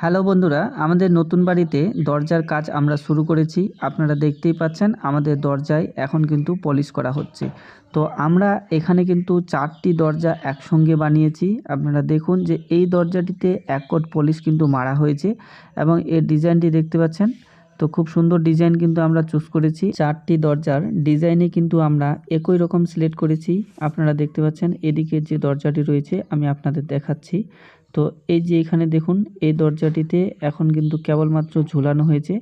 Hello বন্ধুরা, আমাদের নতুন বাড়িতে দরজার কাজ আমরা শুরু করেছি। আপনারা দেখতেই পাচ্ছেন আমাদের দরজায় এখন কিন্তু পলিশ করা হচ্ছে। তো আমরা এখানে কিন্তু 4টি দরজা একসঙ্গে বানিয়েছি। আপনারা দেখুন যে এই দরজাটিতে এক কোট পলিশ কিন্তু মারা হয়েছে এবং এর ডিজাইনটি দেখতে পাচ্ছেন। তো খুব সুন্দর ডিজাইন কিন্তু আমরা চুজ করেছি। 4টি দরজার ডিজাইনে কিন্তু আমরা একই রকম সিলেক্ট করেছি। আপনারা দেখতে পাচ্ছেন এদিকে যে দরজাটি রয়েছে আমি আপনাদের দেখাচ্ছি। তো এই যে এখানে দেখুন এই দরজাটিতে এখন কিন্তু কেবলমাত্র ঝুলানো হয়েছে।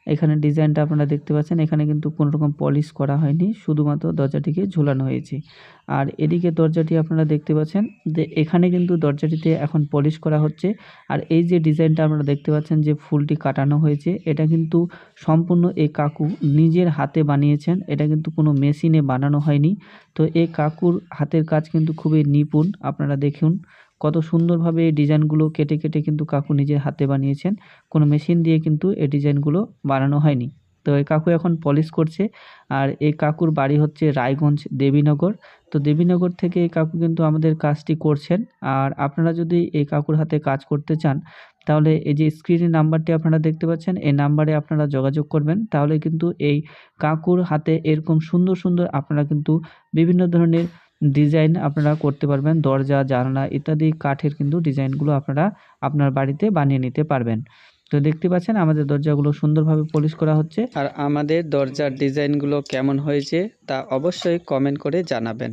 এখানে ডিজাইনটা আপনারা দেখতে পাচ্ছেন, এখানে কিন্তু কোনো রকম পলিশ করা হয়নি, শুধুমাত্র দরজাটিকে ঝুলানো হয়েছে। আর এদিকে দরজাটি আপনারা দেখতে পাচ্ছেন যে এখানে কিন্তু দরজাটিতে এখন পলিশ করা হচ্ছে। আর এই যে ডিজাইনটা আপনারা দেখতে পাচ্ছেন যে ফুলটি কাটানো হয়েছে, এটা কিন্তু সম্পূর্ণ এই কাকু নিজের হাতে বানিয়েছেন। এটা কিন্তু কোনো মেশিনে বানানো হয়নি। তো এই কাকুর হাতের কাজ কিন্তু খুবই নিপুণ। আপনারা দেখুন কত সুন্দরভাবে এই ডিজাইনগুলো কেটে কেটে কিন্তু কাকু নিজের হাতে বানিয়েছেন। কোনো মেশিন দিয়ে কিন্তু এই ডিজাইনগুলো বানানো হয়নি। তো এই কাকু এখন পলিশ করছে। আর এই কাকুর বাড়ি হচ্ছে রায়গঞ্জ দেবীনগর। তো দেবীনগর থেকে এই কাকু কিন্তু আমাদের কাজটি করছেন। আর আপনারা যদি এই কাকুর হাতে কাজ করতে চান তাহলে এই যে স্ক্রিনে নাম্বারটি আপনারা দেখতে পাচ্ছেন, এই নাম্বারে আপনারা যোগাযোগ করবেন। তাহলে কিন্তু এই কাকুর হাতে এরকম সুন্দর সুন্দর আপনারা কিন্তু বিভিন্ন ধরনের ডিজাইন আপনারা করতে পারবেন। দরজা, জানালা ইত্যাদি কাঠের কিন্তু ডিজাইনগুলো আপনারা আপনার বাড়িতে বানিয়ে নিতে পারবেন। তো দেখতে পাচ্ছেন আমাদের দরজাগুলো সুন্দরভাবে পলিশ করা হচ্ছে। আর আমাদের দরজার ডিজাইনগুলো কেমন হয়েছে তা অবশ্যই কমেন্ট করে জানাবেন।